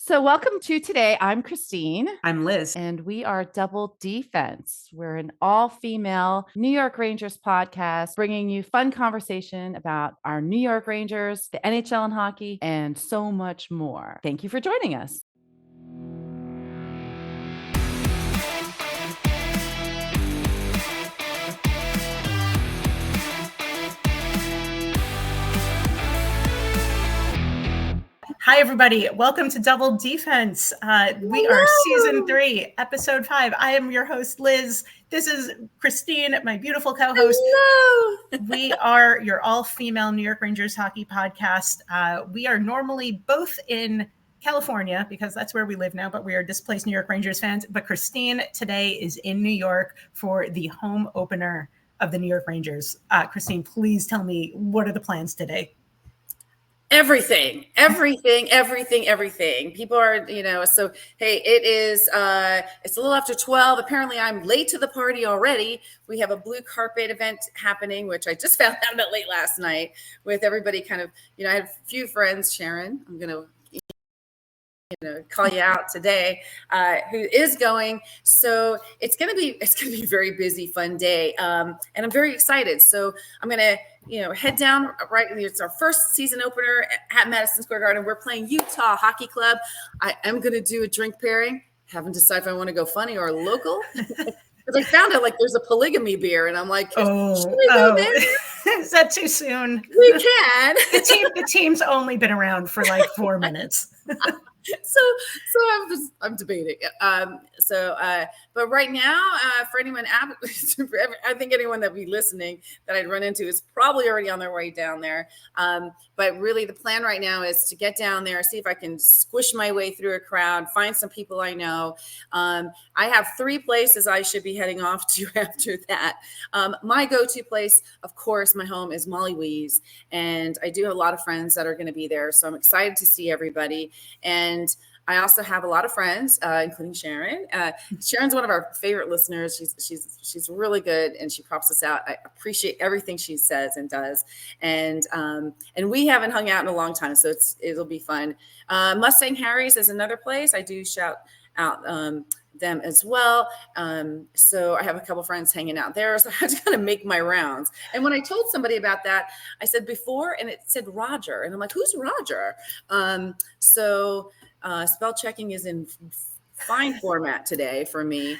So, welcome to today. I'm Christine. I'm Liz. And we are Double D-Fense. We're an all-female New York Rangers podcast, bringing you fun conversation about our New York Rangers, the NHL and hockey, and so much more. Thank you for joining us. Hi, everybody. Welcome to Double D-Fense. We are season 3, episode 5. I am your host, Liz. This is Christine, my beautiful co-host. Hello. We are your all-female New York Rangers hockey podcast. We are normally both in California because that's where we live now, but we are displaced New York Rangers fans. But Christine today is in New York for the home opener of the New York Rangers. Christine, please tell me, what are the plans today? Everything. People are, so, hey, it's a little after 12. Apparently I'm late to the party already. We have a blue carpet event happening, which I just found out about late last night with everybody kind of, I have a few friends, Sharon, I'm going to, call you out today, who is going. So it's going to be a very busy, fun day. And I'm very excited. So I'm going to, head down right. It's our first season opener at Madison Square Garden. We're playing Utah Hockey Club. I am going to do a drink pairing. Haven't decided if I want to go funny or local. Because I found out there's a polygamy beer, and I'm like, should we go there? Is that too soon? We can. The team's only been around for 4 minutes. So I'm debating. But right now, for anyone, I think anyone that be listening that I'd run into is probably already on their way down there. But really, the plan right now is to get down there, see if I can squish my way through a crowd, find some people I know. I have 3 places I should be heading off to after that. My go-to place, of course, my home is Molly Wee's, and I do have a lot of friends that are going to be there. So I'm excited to see everybody. And I also have a lot of friends, including Sharon. Sharon's one of our favorite listeners. She's really good, and she props us out. I appreciate everything she says and does. And we haven't hung out in a long time, so it'll be fun. Mustang Harry's is another place. I do shout out them as well. So I have a couple friends hanging out there. So I have to kind of make my rounds. And when I told somebody about that, I said before, and it said Roger. And I'm like, who's Roger? Spell checking is in fine format today for me.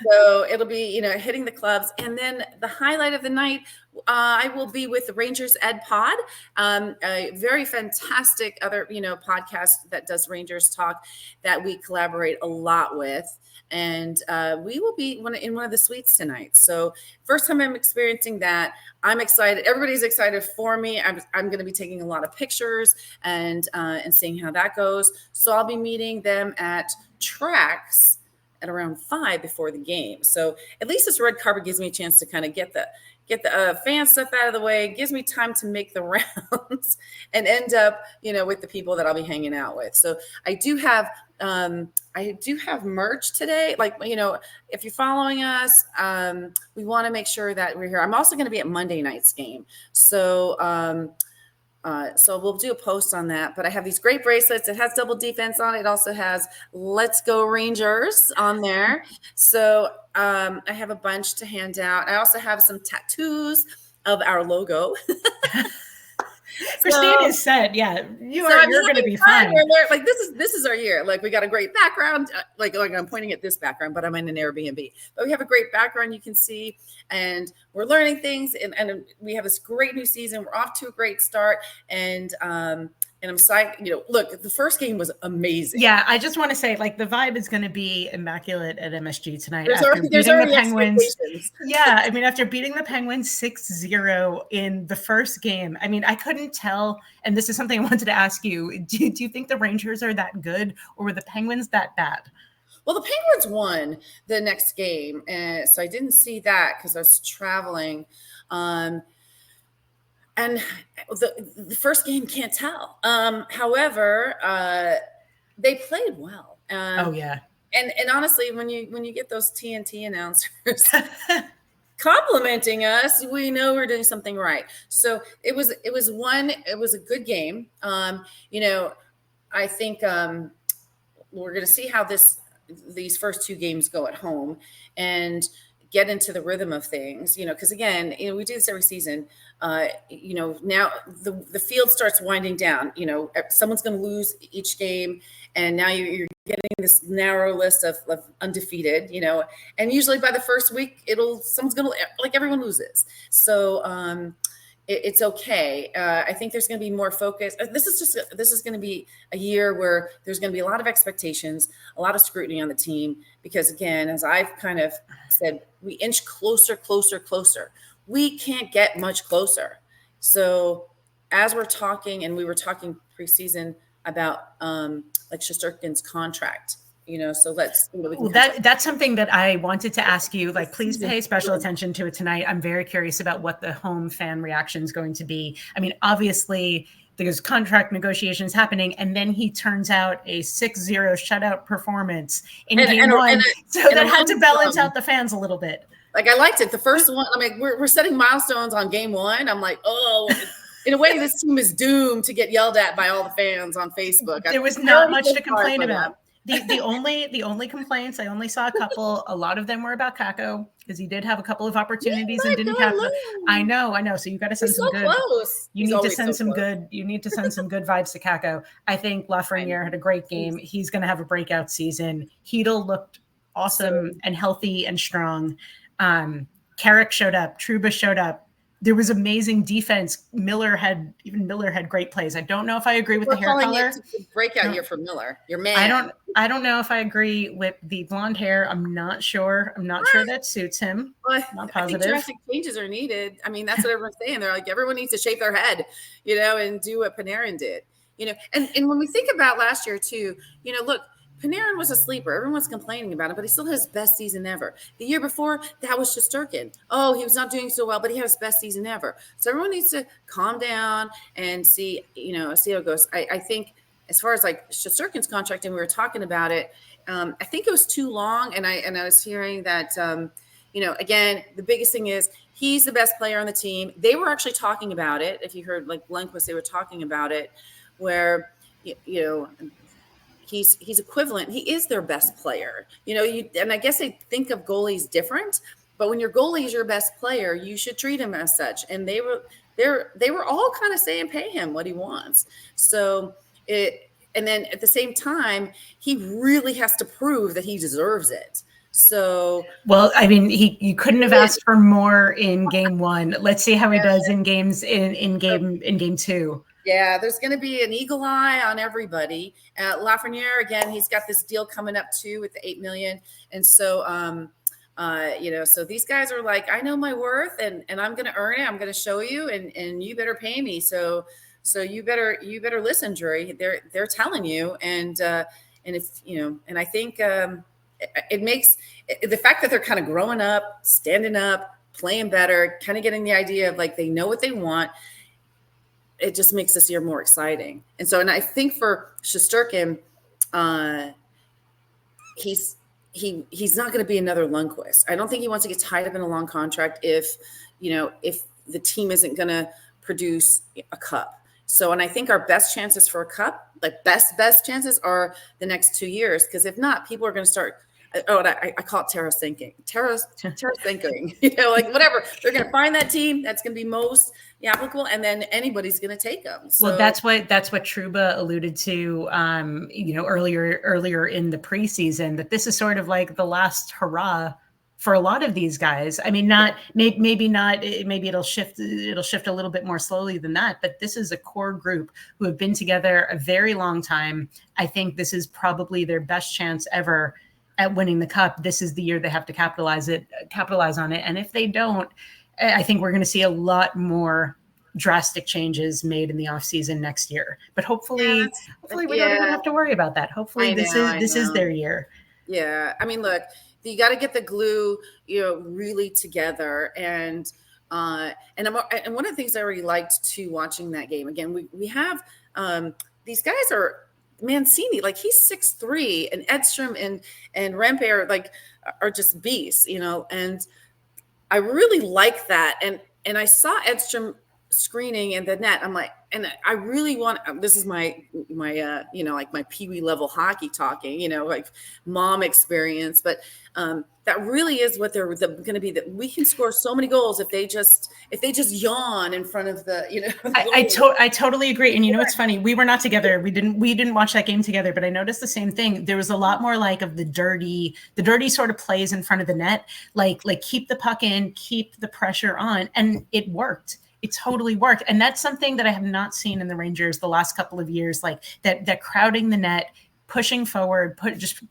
So it'll be, hitting the clubs. And then the highlight of the night, I will be with the Rangers Ed Pod, a very fantastic other, podcast that does Rangers talk that we collaborate a lot with. And we will be in one of the suites tonight. So first time I'm experiencing that. I'm excited. Everybody's excited for me. I'm going to be taking a lot of pictures and seeing how that goes. So I'll be meeting them at Tracks at around 5 before the game. So at least this red carpet gives me a chance to kind of get the fan stuff out of the way. It gives me time to make the rounds and end up, with the people that I'll be hanging out with. So I do have merch today. If you're following us, we want to make sure that we're here. I'm also going to be at Monday night's game. So we'll do a post on that, but I have these great bracelets. It has Double D-Fense on it. It also has Let's Go Rangers on there. So I have a bunch to hand out. I also have some tattoos of our logo. Christine has said, you're going to be fine. This is our year. We got a great background. I'm pointing at this background, but I'm in an Airbnb. But we have a great background you can see, and we're learning things, and we have this great new season. We're off to a great start, and I'm excited. Look, the first game was amazing. Yeah, I just want to say, the vibe is going to be immaculate at MSG tonight. There's already the Penguins. Yeah, after beating the Penguins 6-0 in the first game, I couldn't tell. And this is something I wanted to ask you. Do you think the Rangers are that good, or were the Penguins that bad? Well, the Penguins won the next game, and so I didn't see that because I was traveling. And the first game, can't tell. However, they played well. Oh yeah. And honestly, when you get those TNT announcers complimenting us, we know we're doing something right. So it was a good game. I think we're going to see how these first 2 games go at home and get into the rhythm of things, because again, we do this every season. Now the field starts winding down. Someone's going to lose each game, and now you're getting this narrow list of undefeated. And usually by the first week, someone's going to, like, everyone loses. So it's okay. I think there's going to be more focus. This is going to be a year where there's going to be a lot of expectations, a lot of scrutiny on the team, because again, as I've kind of said, we inch closer. We can't get much closer. So as we're talking, and we were talking preseason about like Shesterkin's contract, so let's, that's something that I wanted to ask you, like, please pay special attention to it tonight. I'm very curious about what the home fan reaction is going to be. I mean, obviously there's contract negotiations happening, and then he turns out a 6-0 shutout performance in game one. So that had to balance out the fans a little bit. Like, I liked it. The first one, I mean, we're setting milestones on game one. I'm like, oh, in a way, this team is doomed to get yelled at by all the fans on Facebook. There was not much to complain about. The only complaints, I only saw a couple. A lot of them were about Kakko, because he did have a couple of opportunities and didn't capitalize. I know. So you got to send some good. Close. You need to send some good. You need to send some good vibes to Kakko. I think Lafreniere had a great game. He's going to have a breakout season. Hedl looked awesome and healthy and strong. Carrick showed up. Trouba showed up. There was amazing defense. Miller had great plays. I don't know if I agree with the hair color. Breakout year for Miller. Your man. I don't know if I agree with the blonde hair. I'm not sure. Sure that suits him. Well, not positive. I think drastic changes are needed. I mean, that's what everyone's saying. They're like, everyone needs to shave their head, and do what Panarin did. And when we think about last year too, look, Panarin was a sleeper. Everyone's complaining about him, but he still had his best season ever. The year before, that was Shesterkin. Oh, he was not doing so well, but he had his best season ever. So everyone needs to calm down and see how it goes. I think as far as like Shesterkin's contract, and we were talking about it, I think it was too long. And I was hearing that, again, the biggest thing is he's the best player on the team. They were actually talking about it. If you heard like Lundqvist, they were talking about it where, he's equivalent. He is their best player, and I guess they think of goalies different, but when your goalie is your best player, you should treat him as such. And they were all kind of saying, pay him what he wants. So and then at the same time, he really has to prove that he deserves it. So, well, I mean, you couldn't have asked for more in game one. Let's see how he does in game two. Yeah, there's going to be an eagle eye on everybody. Lafreniere, again, he's got this deal coming up too with the $8 million. And so, so these guys are like, I know my worth and I'm going to earn it. I'm going to show you and you better pay me. So you better listen, Drury. They're telling you. And if, and I think it makes the fact that they're kind of growing up, standing up, playing better, kind of getting the idea of like, they know what they want. It just makes this year more exciting. And I think for Shesterkin, he's not going to be another Lundqvist. I don't think he wants to get tied up in a long contract if the team isn't going to produce a cup. So, and I think our best chances for a cup, like best chances are the next 2 years. Because if not, people are going to start. I call it terror thinking, like whatever. They're going to find that team that's going to be most applicable, and then anybody's going to take them. So, well, that's what Trouba alluded to, earlier in the preseason, that this is sort of like the last hurrah for a lot of these guys. I mean, maybe it'll shift a little bit more slowly than that, but this is a core group who have been together a very long time. I think this is probably their best chance ever at winning the cup. This is the year they have to capitalize on it. And if they don't, I think we're going to see a lot more drastic changes made in the off season next year. But hopefully we don't even have to worry about that. Hopefully this is their year. Yeah. I mean, look, you got to get the glue, really together. And one of the things I really liked too, watching that game, again, we have these guys are Mancini, like he's 6'3", and Edstrom and Rempe are just beasts, and I really like that. And I saw Edstrom screening and the net. I'm like, and I really want, this is my like my peewee level hockey talking, like mom experience, but that really is what they're going to be, that we can score so many goals if they just yawn in front of the, I totally agree. And it's funny, we were not together. We didn't watch that game together, but I noticed the same thing. There was a lot more like of the dirty sort of plays in front of the net, like keep the puck in, keep the pressure on. And it worked. It totally worked. And that's something that I have not seen in the Rangers the last couple of years, like that crowding the net, pushing forward,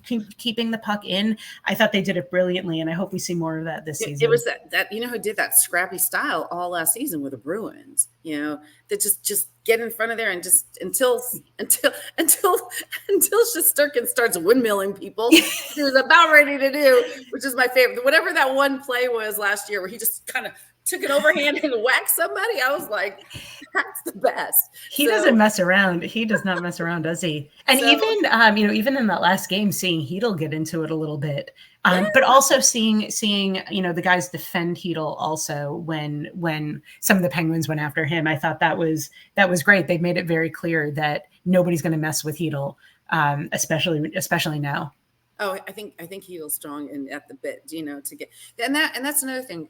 keeping the puck in. I thought they did it brilliantly, and I hope we see more of that this season. It was that who did that scrappy style all last season with the Bruins, that just get in front of there and just until Shesterkin starts windmilling people. He was about ready to do, which is my favorite. Whatever that one play was last year where he just kind of took an overhand and whacked somebody. I was like, that's the best. He doesn't mess around. He does not mess around, does he? And even in that last game, seeing Hedl get into it a little bit, but also seeing the guys defend Hedl also when some of the Penguins went after him. I thought that was great. They made it very clear that nobody's going to mess with Hedl, especially now. Oh, I think Hedl's strong and at the bit, to get, and that's another thing,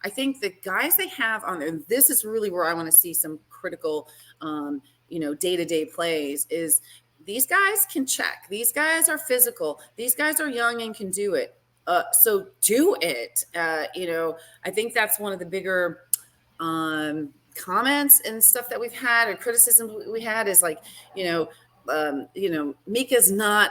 I think the guys they have on there, this is really where I want to see some critical, day-to-day plays, is these guys can check. These guys are physical. These guys are young and can do it. So do it. I think that's one of the bigger comments and stuff that we've had, or criticism we had, is like, Mika's not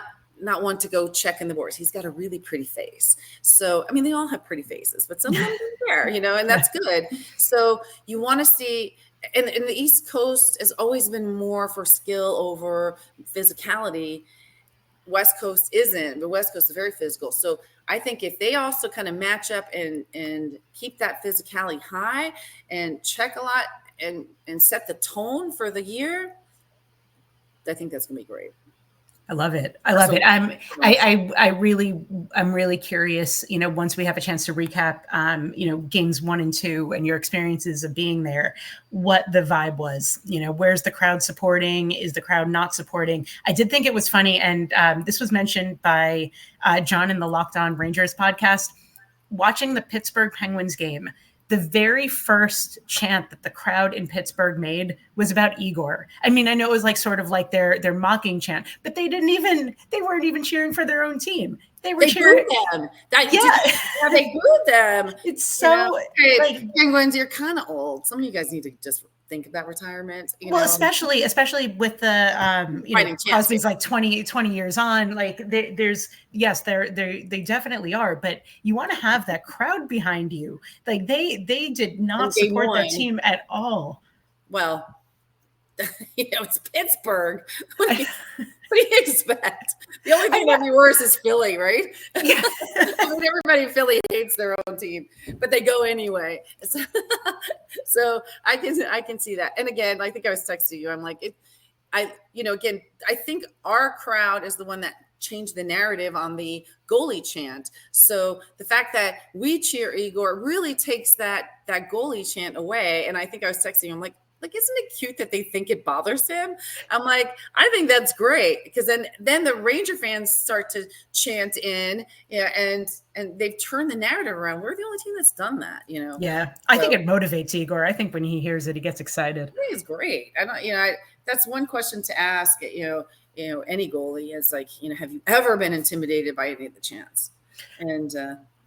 one to go check in the boards. He's got a really pretty face. So, I mean, they all have pretty faces, but some of them don't care, and that's good. So you want to see, and the East Coast has always been more for skill over physicality. West Coast isn't. The West Coast is very physical. So I think if they also kind of match up and keep that physicality high and check a lot and set the tone for the year, I think that's going to be great. I love it. I'm really curious, once we have a chance to recap, games 1 and 2 and your experiences of being there, what the vibe was, where's the crowd supporting? Is the crowd not supporting? I did think it was funny. And this was mentioned by John in the Locked On Rangers podcast, watching the Pittsburgh Penguins game. The very first chant that the crowd in Pittsburgh made was about Igor. I mean, I know it was like sort of like their mocking chant, but they weren't even cheering for their own team. They cheering them. They booed them. It's so like, Penguins, you're kind of old. Some of you guys need to just think about retirement. Especially with the Crosby's like 20 years on. Like they definitely are, but you want to have that crowd behind you. Like they did not support that team at all. Well, it's Pittsburgh. What do you expect? The only thing that'd be worse is Philly, right? Yeah. I mean, everybody in Philly hates their own team, but they go anyway. So I can see that. And again, I think I was texting you. I'm like, I think our crowd is the one that changed the narrative on the goalie chant. So the fact that we cheer Igor really takes that goalie chant away. And I think I was texting you. I'm like, isn't it cute that they think it bothers him? I'm like, I think that's great, because then the Ranger fans start to chant in, and they've turned the narrative around. We're the only team that's done that, Yeah, I think it motivates Igor. I think when he hears it, he gets excited. I think it's great. That's one question to ask. Any goalie is like, have you ever been intimidated by any of the chants? And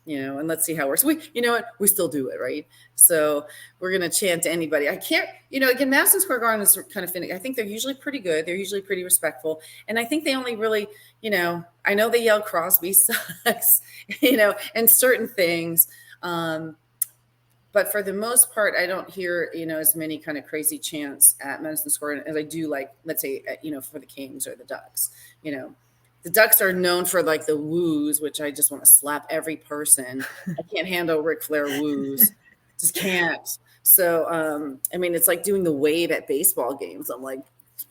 and let's see how it works. We still do it, right? So we're going to chant to anybody. I can't, again, Madison Square Garden is kind of finicky. I think they're usually pretty good. They're usually pretty respectful. And I think they only really, I know they yell Crosby sucks, and certain things. But for the most part, I don't hear, as many kind of crazy chants at Madison Square as I do, like, let's say, for the Kings or the Ducks, The Ducks are known for like the woos, which I just want to slap every person. I can't handle Ric Flair woos. Just can't. So, it's like doing the wave at baseball games. I'm like,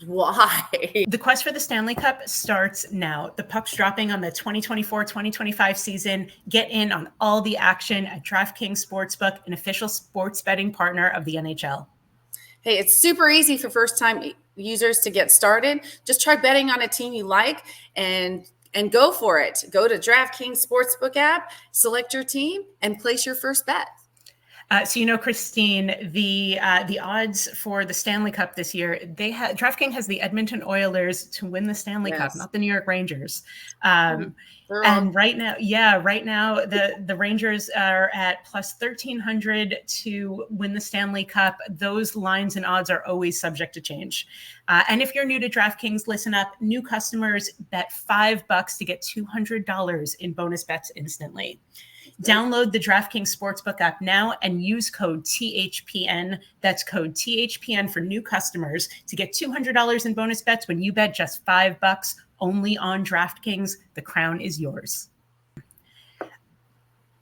why? The quest for the Stanley Cup starts now. The puck's dropping on the 2024-2025 season. Get in on all the action at DraftKings Sportsbook, an official sports betting partner of the NHL. Hey, it's super easy for first-time users to get started. Just try betting on a team you like and go for it. Go to DraftKings Sportsbook app, select your team, and place your first bet. So, Christine, the odds for the Stanley Cup this year, DraftKings has the Edmonton Oilers to win the Stanley Cup, not the New York Rangers. And right now, the Rangers are at plus 1,300 to win the Stanley Cup. Those lines and odds are always subject to change. And if you're new to DraftKings, listen up. New customers bet $5 to get $200 in bonus bets instantly. Download the DraftKings Sportsbook app now and use code THPN. That's code THPN for new customers to get $200 in bonus bets when you bet just $5 only on DraftKings. The crown is yours.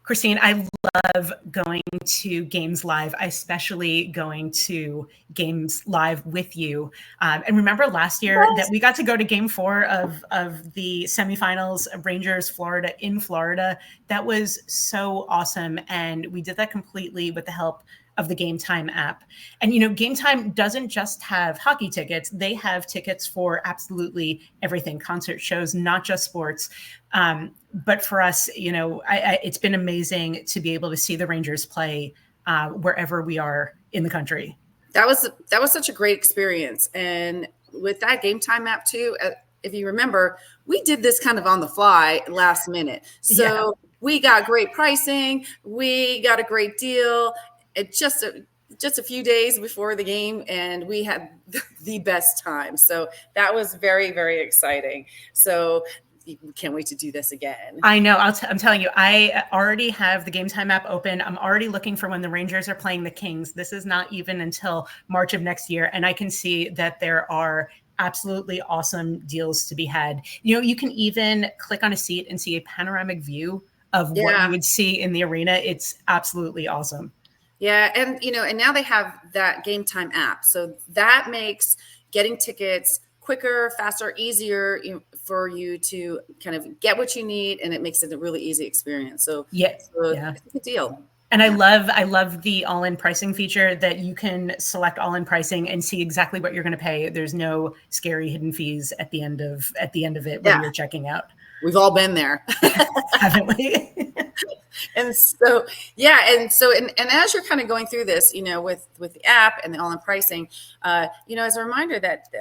Christine, I love going to games live, especially going to games live with you. And remember last year that we got to go to game 4 of the semifinals of Rangers Florida in Florida. That was so awesome. And we did that completely with the help of the Game Time app. And, Game Time doesn't just have hockey tickets. They have tickets for absolutely everything, concert shows, not just sports. But for us, it's been amazing to be able to see the Rangers play wherever we are in the country. That was such a great experience. And with that Game Time app too, if you remember, we did this kind of on the fly last minute. So we got great pricing. We got a great deal. It just a few days before the game, and we had the best time. So that was very, very exciting. So we can't wait to do this again. I know. I'm telling you, I already have the Game Time app open. I'm already looking for when the Rangers are playing the Kings. This is not even until March of next year. And I can see that there are absolutely awesome deals to be had. You can even click on a seat and see a panoramic view of what you would see in the arena. It's absolutely awesome. Yeah. And, and now they have that Game Time app. So that makes getting tickets quicker, faster, easier for you to kind of get what you need. And it makes it a really easy experience. So it's a good deal. And I love the all-in pricing feature that you can select all-in pricing and see exactly what you're going to pay. There's no scary hidden fees at the end of it when you're checking out. We've all been there, haven't we? And so, and as you're kind of going through this, with the app and the all-in pricing, as a reminder that,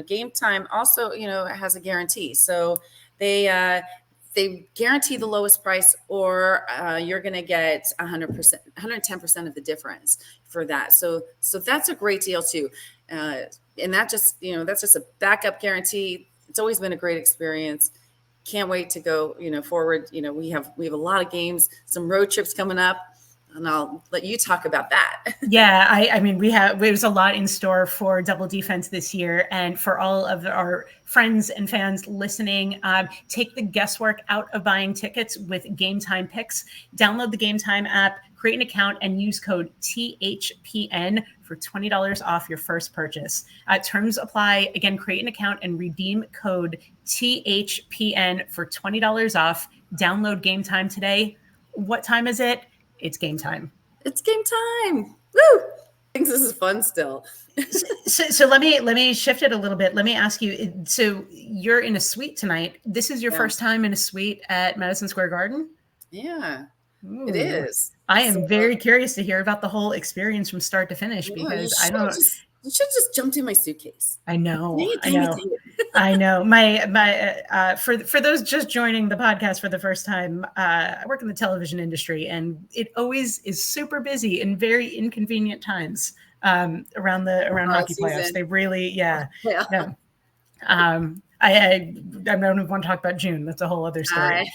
Game Time also, has a guarantee. So they guarantee the lowest price, or you're going to get 100%, 110% of the difference for that. So that's a great deal too. And that just, that's just a backup guarantee. It's always been a great experience. Can't wait to go, forward. We have a lot of games, some road trips coming up, and I'll let you talk about that. Yeah, I mean, there's a lot in store for Double D-Fense this year, and for all of our friends and fans listening, take the guesswork out of buying tickets with Game Time Picks. Download the Game Time app, create an account, and use code THPN for $20 off your first purchase. Terms apply. Again, create an account and redeem code THPN for $20 off. Download Game Time today. What time is it? It's game time. It's game time. Woo! I think this is fun still. So let me shift it a little bit. Let me ask you, so you're in a suite tonight. This is your first time in a suite at Madison Square Garden? Yeah. Ooh. It is. I am very curious to hear about the whole experience from start to finish, because you should just jumped in my suitcase. I know. I know. My for those just joining the podcast for the first time, I work in the television industry, and it always is super busy in very inconvenient times around hockey playoffs. They really, I don't want to talk about June. That's a whole other story.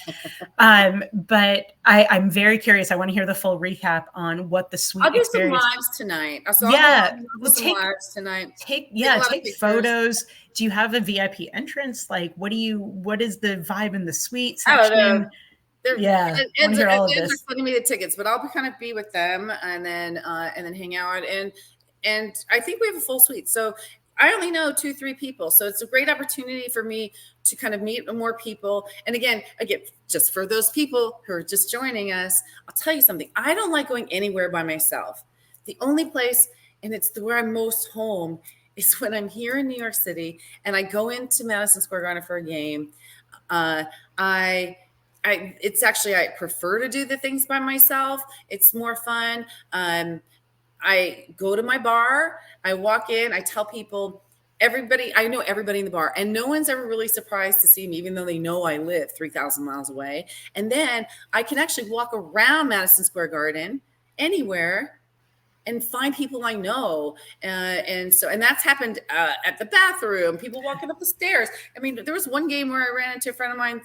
But I'm very curious. I want to hear the full recap on what the suite experience. I'll do some lives tonight. Take photos. Do you have a VIP entrance? Like, what is the vibe in the suite section? I don't know. And they're sending me the tickets, but I'll kind of be with them and then hang out. And I think we have a full suite. So I only know 2-3 people. So it's a great opportunity for me to kind of meet more people. And again, just for those people who are just joining us, I'll tell you something. I don't like going anywhere by myself. The only place and it's where I'm most home is when I'm here in New York City and I go into Madison Square Garden for a game. I prefer to do the things by myself. It's more fun. I go to my bar, I walk in, I tell people, I know everybody in the bar, and no one's ever really surprised to see me, even though they know I live 3,000 miles away. And then I can actually walk around Madison Square Garden anywhere and find people I know. And that's happened at the bathroom, people walking up the stairs. I mean, there was one game where I ran into a friend of mine,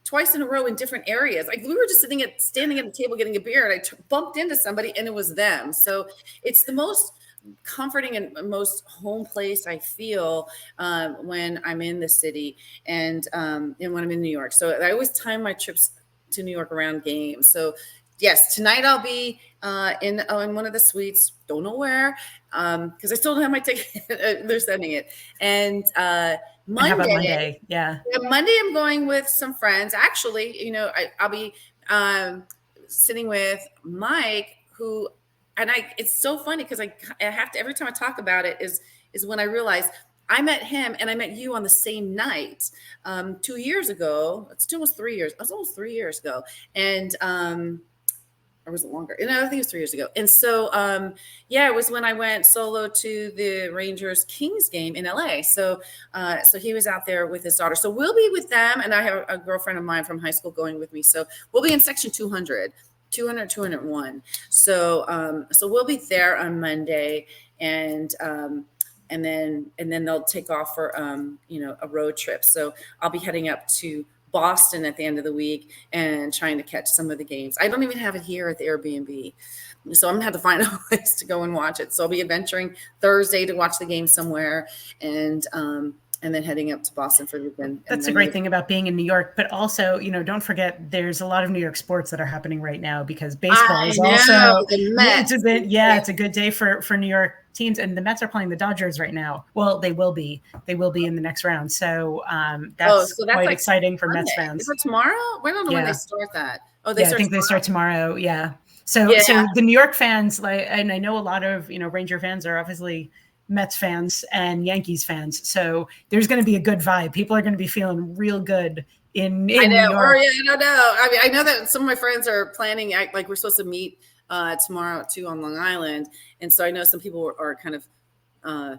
twice in a row in different areas. Like we were just standing at the table getting a beer, and I bumped into somebody, and it was them. So it's the most comforting and most home place I feel when I'm in the city and when I'm in New York. So I always time my trips to New York around games. So yes, tonight I'll be in one of the suites. Don't know where, because I still don't have my ticket. They're sending it. And Monday, how about Monday? Yeah, Monday I'm going with some friends. Actually, I'll be sitting with Mike, who, and it's so funny because I have to, every time I talk about it is when I realize I met him and I met you on the same night 2 years ago. It's almost 3 years. It was almost 3 years ago. And or was it longer? No, I think it was 3 years ago. And so, it was when I went solo to the Rangers Kings game in LA. So he was out there with his daughter. So we'll be with them. And I have a girlfriend of mine from high school going with me. So we'll be in section 200, 201. So we'll be there on Monday, and then they'll take off for, a road trip. So I'll be heading up to Boston at the end of the week and trying to catch some of the games. I don't even have it here at the Airbnb. So I'm gonna have to find a place to go and watch it. So I'll be adventuring Thursday to watch the game somewhere, and then heading up to Boston for the weekend. That's a great thing about being in New York, but also, don't forget there's a lot of New York sports that are happening right now, because baseball is also, it's a good day for New York teams, and the Mets are playing the Dodgers right now. Well, they will be in the next round. So that's quite exciting for Monday. Mets fans. Is it tomorrow? I don't know when they start that. Oh, I think they start tomorrow. Yeah. So the New York fans, and I know a lot of, Ranger fans are obviously Mets fans and Yankees fans. So there's going to be a good vibe. People are going to be feeling real good in New York. I don't know. I mean, I know that some of my friends are planning, like we're supposed to meet tomorrow too on Long Island. And so I know some people are kind of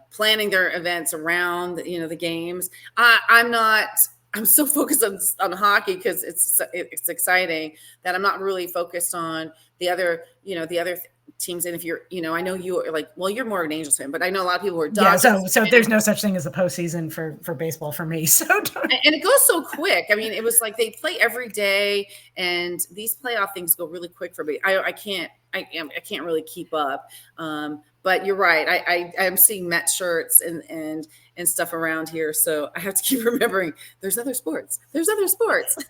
planning their events around, the games. I'm so focused on hockey because it's exciting that I'm not really focused on the other teams. And if you're, I know you are like, well, you're more of an Angels fan, but I know a lot of people who are Dodgers. Yeah, so there's no such thing as a postseason for baseball for me. So and it goes so quick. I mean, it was like they play every day, and these playoff things go really quick for me. I can't really keep up. But you're right. I'm seeing Met shirts and stuff around here. So I have to keep remembering there's other sports.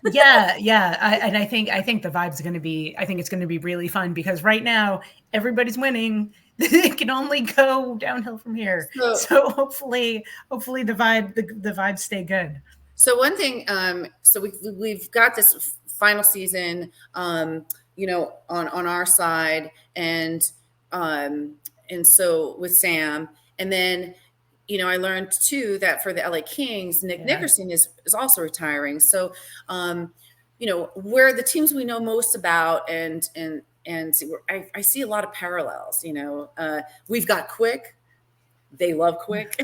Yeah. And I think the vibe's going to be, I think it's going to be really fun, because right now everybody's winning. It can only go downhill from here. So hopefully the vibes stay good. So one thing, so we've got this final season, on our side, and so with Sam, and then, I learned too that for the LA Kings, Nick Nickerson is also retiring. So, where the teams we know most about, and I see a lot of parallels. We've got Quick. They love Quick.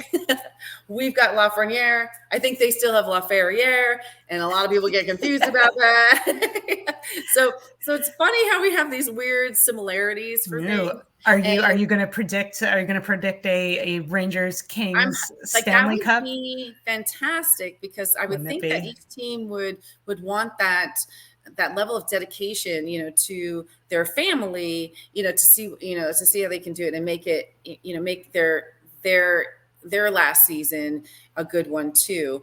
We've got Lafreniere. I think they still have LaFerriere, and a lot of people get confused about that. So it's funny how we have these weird similarities for things. Are you going to predict? Are you going to predict a Rangers Kings Stanley Cup? That would be fantastic, because I would think that each team would want that level of dedication, to their family, to see how they can do it and make it, make their last season a good one too.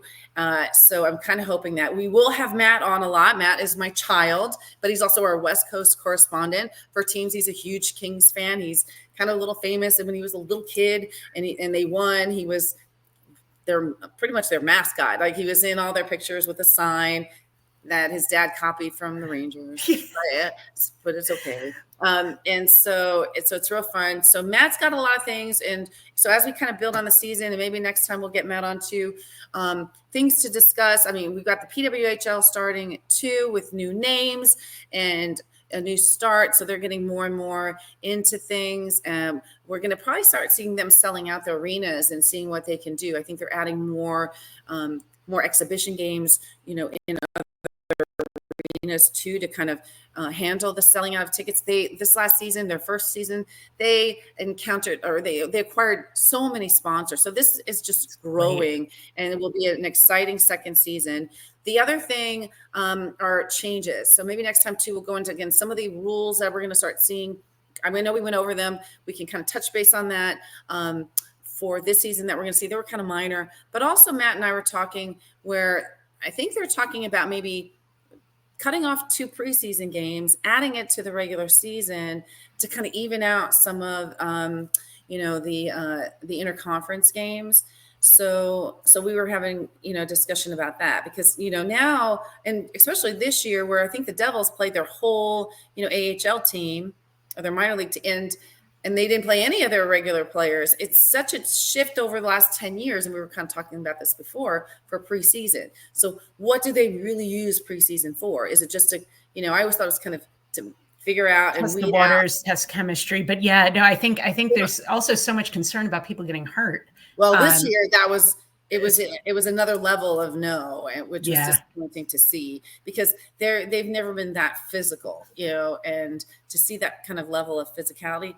So I'm kind of hoping that we will have Matt on a lot. Matt is my child, but he's also our West Coast correspondent for teams. He's a huge Kings fan. He's kind of a little famous. And when he was a little kid and they won, he was pretty much their mascot. Like, he was in all their pictures with a sign. that his dad copied from the Rangers, but it's okay. And so it's real fun. So Matt's got a lot of things. And so as we kind of build on the season, and maybe next time we'll get Matt on to things to discuss. I mean, we've got the PWHL starting at 2 with new names and a new start. So they're getting more and more into things. We're going to probably start seeing them selling out the arenas and seeing what they can do. I think they're adding more exhibition games, in other arenas too, to kind of handle the selling out of tickets. This last season, their first season, they encountered, or they acquired so many sponsors. So this is just growing, and it will be an exciting second season. The other thing are changes. So maybe next time too, we'll go into, again, some of the rules that we're going to start seeing. I know we went over them. We can kind of touch base on that for this season that we're going to see. They were kind of minor, but also Matt and I were talking where I think they're talking about maybe cutting off 2 preseason games, adding it to the regular season to kind of even out some of, the interconference games. So we were having, discussion about that because, now, and especially this year where I think the Devils played their whole, AHL team or their minor league and they didn't play any of their regular players. It's such a shift over the last 10 years. And we were kind of talking about this before for preseason. So what do they really use preseason for? Is it just I always thought it was kind of to figure out and test the waters, test chemistry. But yeah, no, I think there's also so much concern about people getting hurt. Well, this year it was another level of no, which was disappointing to see because they've never been that physical, and to see that kind of level of physicality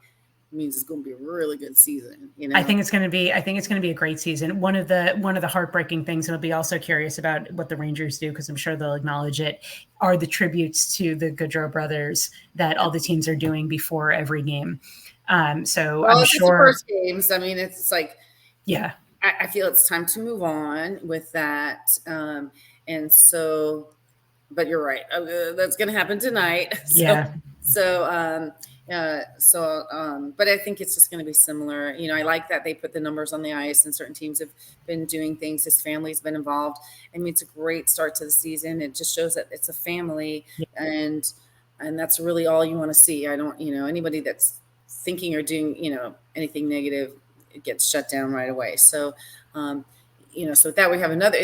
means it's going to be a really good season. I think it's going to be a great season. One of the heartbreaking things, and I'll be also curious about what the Rangers do, because I'm sure they'll acknowledge it, are the tributes to the Goodrow brothers that all the teams are doing before every game. So I'm sure the first games. I mean, it's like, yeah, I feel it's time to move on with that. And so, but you're right. That's going to happen tonight. But I think it's just going to be similar. I like that they put the numbers on the ice and certain teams have been doing things. His family's been involved. I mean, it's a great start to the season. It just shows that it's a family and that's really all you want to see. I don't, anybody that's thinking or doing, anything negative, it gets shut down right away. So, so that we have another,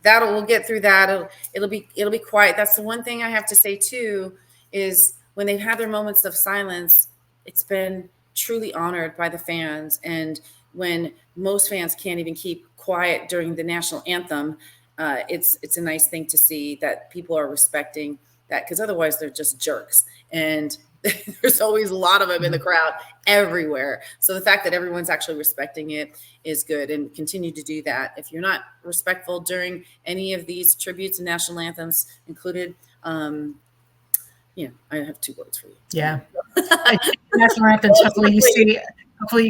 we'll get through that. It'll be quiet. That's the one thing I have to say too, is when they've had their moments of silence, it's been truly honored by the fans. And when most fans can't even keep quiet during the national anthem, it's a nice thing to see that people are respecting that, because otherwise they're just jerks. And there's always a lot of them in the crowd everywhere. So the fact that everyone's actually respecting it is good, and continue to do that. If you're not respectful during any of these tributes and national anthems included, I have 2 words for you. Yeah. National anthems. Hopefully you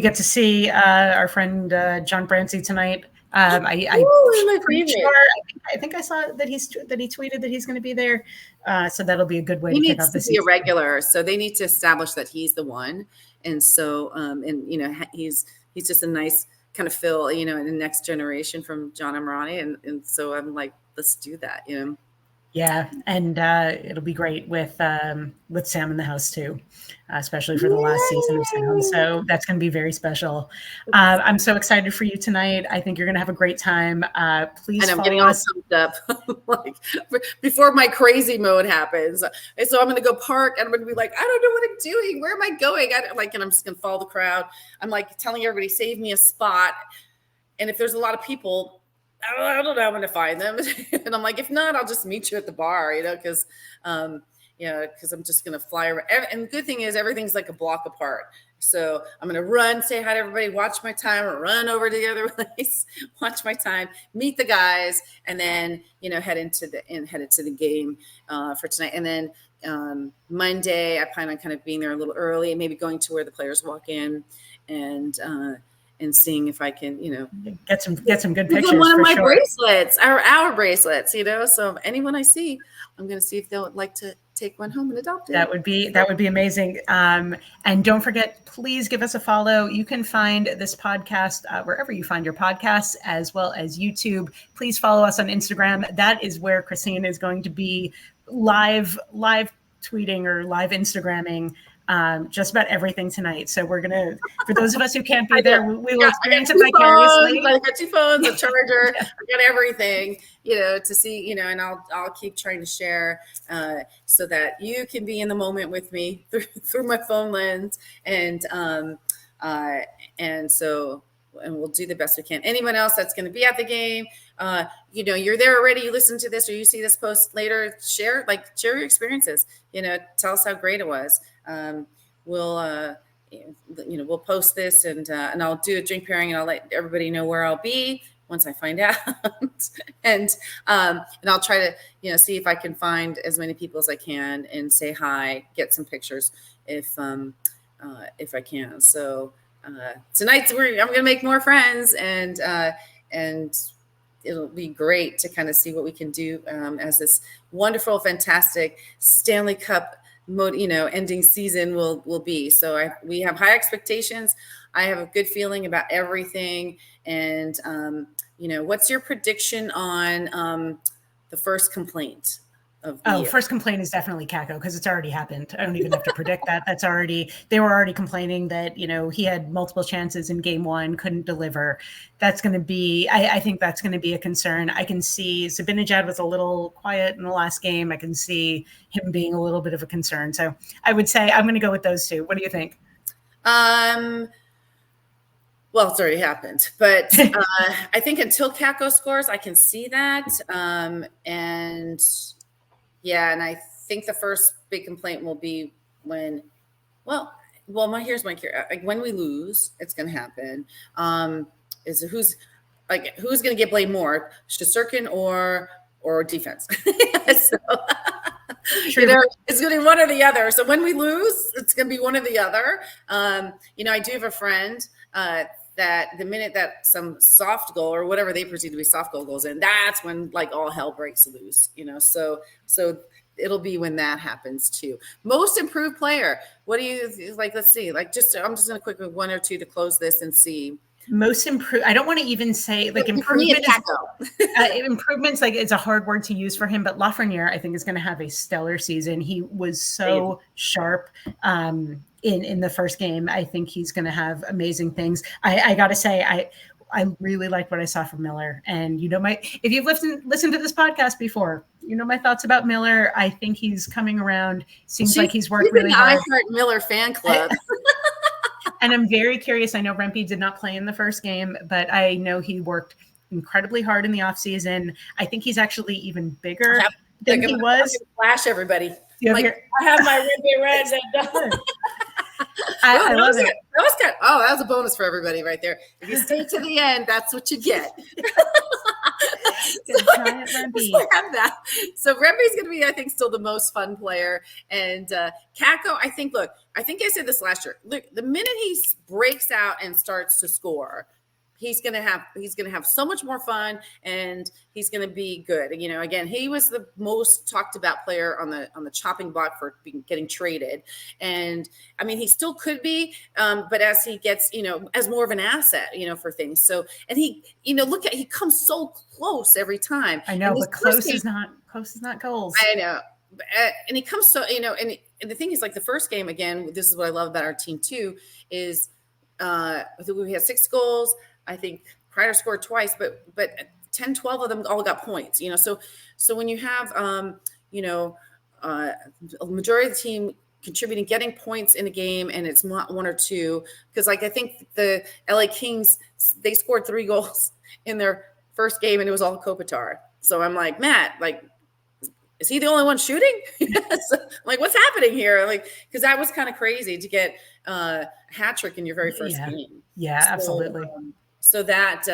get to see our friend John Brancy tonight. I think I saw that he tweeted that he's going to be there. So that'll be a good way to kick off the season. He needs to be a regular. So they need to establish that he's the one. And so, he's just a nice kind of fill, in the next generation from John Amrani. And so I'm like, let's do that, Yeah, and it'll be great with Sam in the house too, especially for the last season of Sam. So that's going to be very special. I'm so excited for you tonight. I think you're going to have a great time. Please, and I'm getting all pumped up, like before my crazy mode happens. And so I'm going to go park, and I'm going to be like, I don't know what I'm doing. Where am I going? And I'm just going to follow the crowd. I'm like telling everybody, save me a spot. And if there's a lot of people, I don't know how to find them. And I'm like, if not, I'll just meet you at the bar, because I'm just going to fly around. And the good thing is everything's like a block apart. So I'm going to run, say hi to everybody, watch my time, run over to the other place, watch my time, meet the guys, and then, head into the game for tonight. And then Monday, I plan on kind of being there a little early and maybe going to where the players walk in and seeing if I can, get some good pictures. One of my bracelets, our bracelets, So anyone I see, I'm going to see if they'll like to take one home and adopt it. That would be amazing. And don't forget, please give us a follow. You can find this podcast wherever you find your podcasts, as well as YouTube. Please follow us on Instagram. That is where Christine is going to be live tweeting or live Instagramming just about everything tonight. So we're gonna, for those of us who can't be there, we will experience it vicariously. I got 2 phones, a charger, I got everything, to see, and I'll keep trying to share so that you can be in the moment with me through my phone lens, and we'll do the best we can. Anyone else that's going to be at the game, you're there already, you listen to this or you see this post later, share your experiences, tell us how great it was. We'll post this and I'll do a drink pairing and I'll let everybody know where I'll be once I find out. and I'll try to, see if I can find as many people as I can and say hi, get some pictures if I can. So, tonight I'm going to make more friends and it'll be great to kind of see what we can do as this wonderful, fantastic Stanley Cup ending season will be. So we have high expectations. I have a good feeling about everything. And, what's your prediction on the first complaint? First complaint is definitely Kako, because it's already happened. I don't even have to predict that. They were already complaining that, he had multiple chances in game 1, couldn't deliver. That's going to be, I think that's going to be a concern. I can see Zibanejad was a little quiet in the last game. I can see him being a little bit of a concern. So I would say I'm going to go with those 2. What do you think? Well, it's already happened, but I think until Kako scores, I can see that. And I think the first big complaint will be when we lose, it's going to happen. Is who's going to get blamed more, Shesterkin or defense? So, it's going to be one or the other. So when we lose, it's going to be one or the other. I do have a friend that the minute that some soft goal or whatever they perceive to be soft goal goes in, that's when all hell breaks loose, so it'll be when that happens too. Most improved player. What do you like? Let's see, I'm just going to quickly 1 or 2 to close this and see. Most improved. I don't want to even say improvement. Improvement's it's a hard word to use for him, but Lafreniere I think is going to have a stellar season. He was so sharp in the first game. I think he's going to have amazing things. I got to say, I really like what I saw from Miller. And if you've listened to this podcast before, my thoughts about Miller. I think he's coming around. Seems like he's worked really hard. I heart Miller fan club. And I'm very curious. I know Rempe did not play in the first game, but I know he worked incredibly hard in the offseason. I think he's actually even bigger than he was. Flash everybody. I have my Rempe Reds. I love it. That was good. Oh, that was a bonus for everybody right there. If you stay to the end, that's what you get. Have that. So Rempe's going to be, I think, still the most fun player. And Kako, I think I said this last year. Look, the minute he breaks out and starts to score, he's going to have so much more fun, and he's going to be good. Again, he was the most talked about player on the chopping block for getting traded. And I mean, he still could be, but as he gets, as more of an asset, for things. So, and he comes so close every time. I know, but close is not goals. I know. And he comes so, and the thing is, the first game, again, this is what I love about our team too, is I think we had 6 goals. I think Kreider scored twice, but 10, 12 of them all got points, So when you have, a majority of the team contributing, getting points in a game, and it's not 1 or 2, because I think the LA Kings, they scored 3 goals in their first game, and it was all Kopitar. So I'm like, Matt, is he the only one shooting? So, what's happening here? Because that was kind of crazy to get a hat trick in your very first game. Yeah, so, absolutely. So that,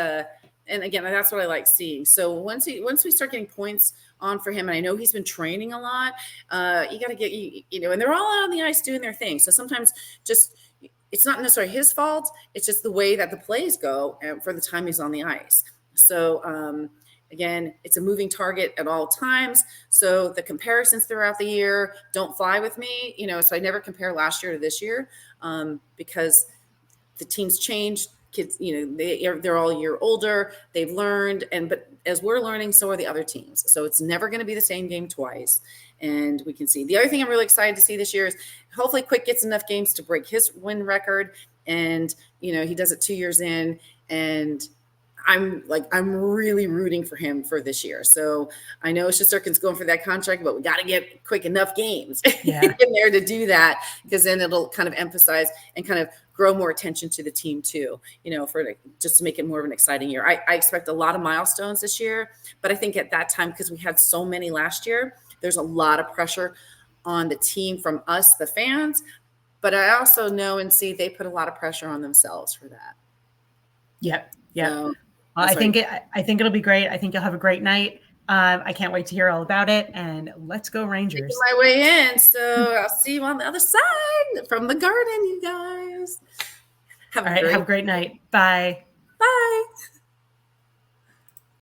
and again, that's what I like seeing. So once we start getting points on for him, and I know he's been training a lot, you got to get, and they're all out on the ice doing their thing. So sometimes it's not necessarily his fault. It's just the way that the plays go for the time he's on the ice. So, Again, it's a moving target at all times. So the comparisons throughout the year don't fly with me, so I never compare last year to this year because the teams changed. Kids, they're all a year older. They've learned, but as we're learning, so are the other teams. So it's never going to be the same game twice. And we can see. The other thing I'm really excited to see this year is hopefully Quick gets enough games to break his win record. And, he does it 2 years in. And I'm really rooting for him for this year. So I know Shesterkin's going for that contract, but we got to get Quick enough games in there to do that, because then it'll kind of emphasize and kind of grow more attention to the team too, just to make it more of an exciting year. I expect a lot of milestones this year, but I think at that time, because we had so many last year, there's a lot of pressure on the team from us, the fans, but I also know and see they put a lot of pressure on themselves for that. Yep. So, I think it'll be great. I think you'll have a great night. I can't wait to hear all about it. And let's go Rangers. Making my way in. So I'll see you on the other side from the garden, you guys. Have a great night. Bye. Bye.